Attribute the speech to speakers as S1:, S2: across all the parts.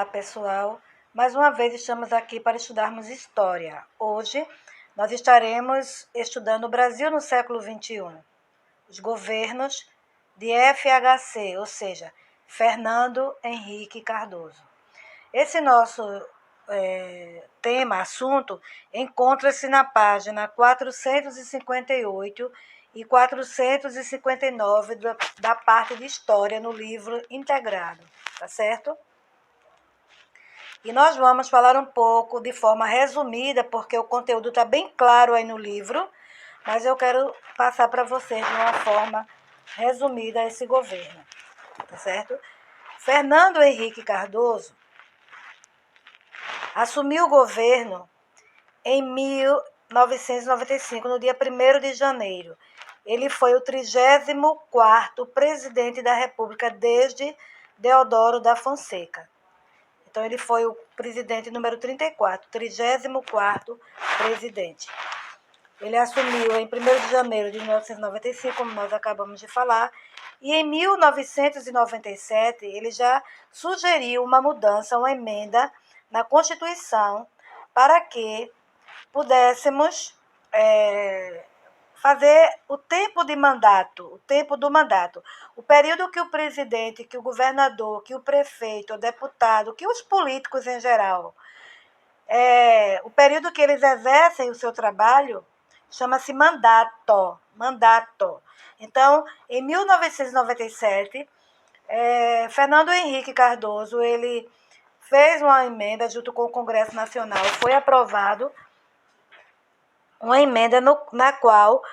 S1: Olá, pessoal. Mais uma vez estamos aqui para estudarmos história. Hoje nós estaremos estudando o Brasil no século XXI, os governos de FHC, ou seja, Fernando Henrique Cardoso. Esse nosso assunto, encontra-se na página 458 e 459 da parte de História no livro integrado, tá certo? E nós vamos falar um pouco de forma resumida, porque o conteúdo está bem claro aí no livro, mas eu quero passar para vocês de uma forma resumida esse governo, tá certo? Fernando Henrique Cardoso assumiu o governo em 1995, no dia 1º de janeiro. Ele foi o 34º presidente da República desde Deodoro da Fonseca. Então, ele foi o presidente número 34, 34º presidente. Ele assumiu em 1º de janeiro de 1995, como nós acabamos de falar, e em 1997 ele já sugeriu uma mudança, uma emenda na Constituição para que pudéssemos fazer o tempo do mandato. O período que o presidente, que o governador, que o prefeito, o deputado, que os políticos em geral, o período que eles exercem o seu trabalho, chama-se mandato. Então, em 1997, Fernando Henrique Cardoso, ele fez uma emenda junto com o Congresso Nacional, foi aprovado uma emenda na qual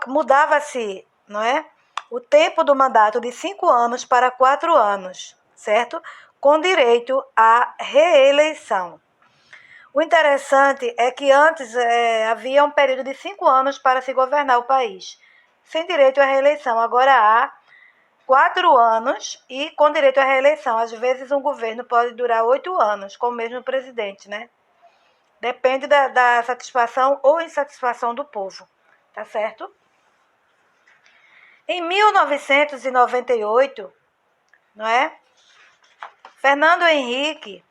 S1: mudava-se, não é, o tempo do mandato de 5 anos para 4 anos, certo? Com direito à reeleição. O interessante é que antes havia um período de 5 anos para se governar o país, sem direito à reeleição. Agora há 4 anos e com direito à reeleição. Às vezes um governo pode durar 8 anos com o mesmo presidente, né? Depende da satisfação ou insatisfação do povo, tá certo? Em 1998, não é? Fernando Henrique,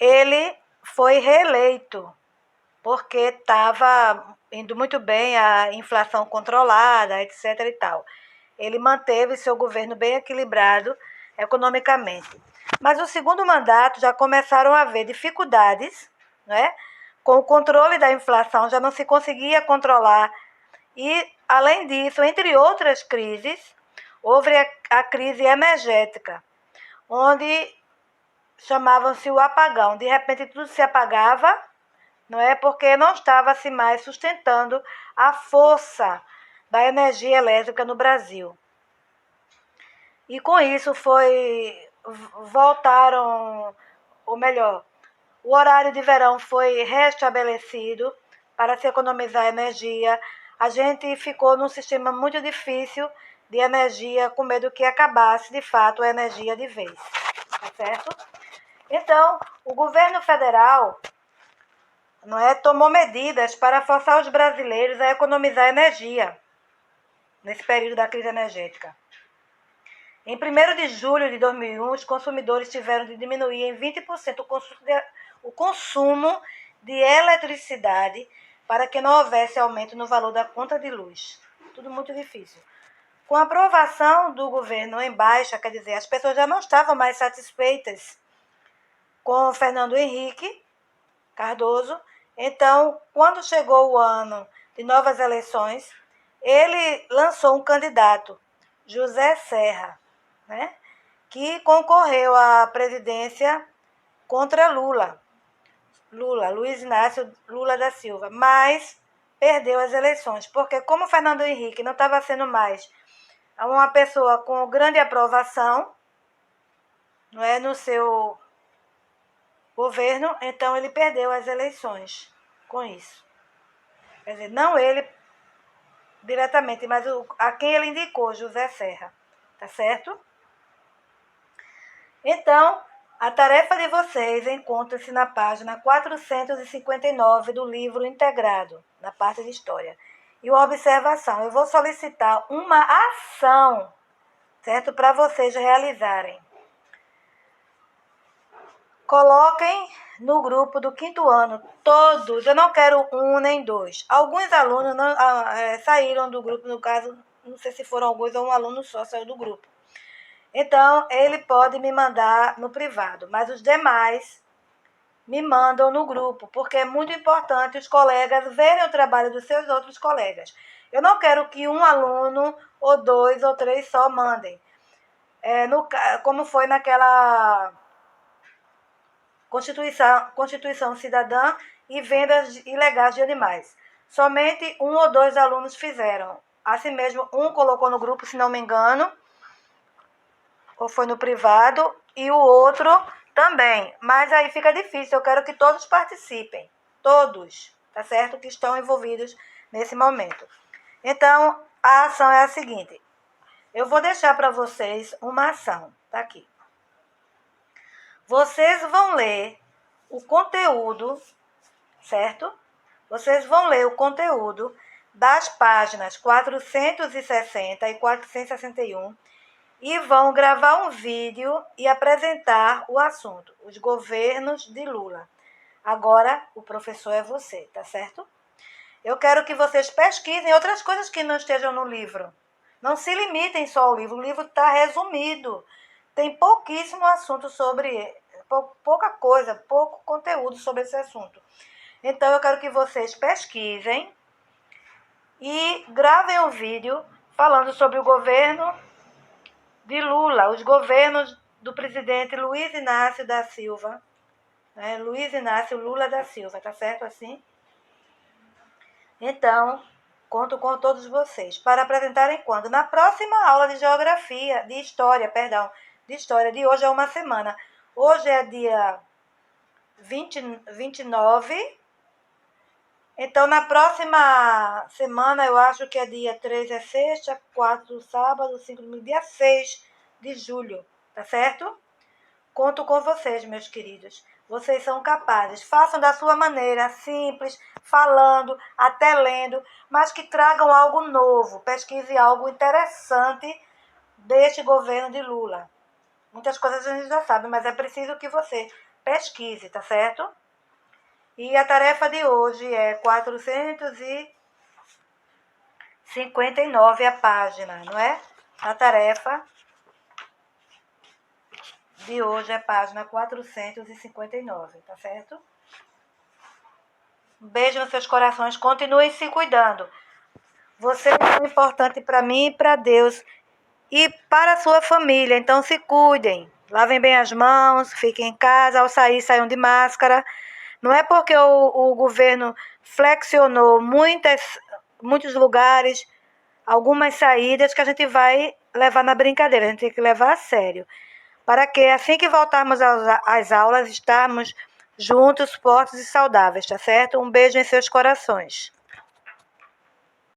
S1: ele foi reeleito, porque estava indo muito bem a inflação controlada, etc. e tal. Ele manteve seu governo bem equilibrado economicamente. Mas no segundo mandato já começaram a haver dificuldades, né? Com o controle da inflação, já não se conseguia controlar. E, além disso, entre outras crises, houve a crise energética, onde chamavam-se o apagão. De repente, tudo se apagava, não é? Porque não estava-se mais sustentando a força da energia elétrica no Brasil. E com isso voltaram, ou melhor, o horário de verão foi restabelecido para se economizar energia. A gente ficou num sistema muito difícil de energia, com medo que acabasse, de fato, a energia de vez. Tá certo? Então, o governo federal tomou medidas para forçar os brasileiros a economizar energia nesse período da crise energética. Em 1º de julho de 2001, os consumidores tiveram de diminuir em 20% o consumo de eletricidade para que não houvesse aumento no valor da conta de luz. Tudo muito difícil. Com a aprovação do governo em baixa, quer dizer, as pessoas já não estavam mais satisfeitas com o Fernando Henrique Cardoso. Então, quando chegou o ano de novas eleições, ele lançou um candidato, José Serra, né, que concorreu à presidência contra Luiz Inácio Lula da Silva, mas perdeu as eleições, porque como Fernando Henrique não estava sendo mais uma pessoa com grande aprovação, não é, no seu governo, então ele perdeu as eleições com isso. Quer dizer, não ele diretamente, mas a quem ele indicou, José Serra, tá certo? Então, a tarefa de vocês encontra-se na página 459 do livro integrado, na parte de História. E uma observação, eu vou solicitar uma ação, certo? Para vocês realizarem. Coloquem no grupo do 5º ano, todos, eu não quero um nem dois. Alguns alunos não, saíram do grupo, no caso, não sei se foram alguns ou um aluno só saiu do grupo. Então, ele pode me mandar no privado, mas os demais me mandam no grupo, porque é muito importante os colegas verem o trabalho dos seus outros colegas. Eu não quero que um aluno, ou 2 ou 3 só mandem. Como foi naquela Constituição Cidadã e vendas ilegais de animais. Somente 1 ou 2 alunos fizeram. Assim mesmo, um colocou no grupo, se não me engano, ou foi no privado, e o outro também. Mas aí fica difícil, eu quero que todos participem. Todos, tá certo? Que estão envolvidos nesse momento. Então, a ação é a seguinte. Eu vou deixar para vocês uma ação. Tá aqui. Vocês vão ler o conteúdo, certo? Vocês vão ler o conteúdo das páginas 460 e 461 e vão gravar um vídeo e apresentar o assunto, os governos de Lula. Agora, o professor é você, tá certo? Eu quero que vocês pesquisem outras coisas que não estejam no livro. Não se limitem só ao livro, o livro está resumido. Tem pouquíssimo assunto sobre, pouca coisa, pouco conteúdo sobre esse assunto. Então, eu quero que vocês pesquisem e gravem um vídeo falando sobre o governo de Lula, os governos do presidente Luiz Inácio da Silva, né? Luiz Inácio Lula da Silva, tá certo assim? Então, conto com todos vocês para apresentarem quando? Na próxima aula de história de hoje é uma semana. Hoje é dia 29. Então, na próxima semana, eu acho que é dia 3 é sexta, 4 sábado, 5 domingo, dia 6 de julho, tá certo? Conto com vocês, meus queridos. Vocês são capazes. Façam da sua maneira, simples, falando, até lendo, mas que tragam algo novo. Pesquise algo interessante deste governo de Lula. Muitas coisas a gente já sabe, mas é preciso que você pesquise, tá certo? E a tarefa de hoje é 459 a página, não é? A tarefa de hoje é página 459, tá certo? Um beijo nos seus corações, continuem se cuidando. Vocês são importantes para mim e para Deus e para a sua família, então se cuidem. Lavem bem as mãos, fiquem em casa, ao sair, saiam de máscara. Não é porque o governo flexionou muitos lugares, algumas saídas, que a gente vai levar na brincadeira. A gente tem que levar a sério. Para que, assim que voltarmos às aulas, estarmos juntos, fortes e saudáveis, tá certo? Um beijo em seus corações.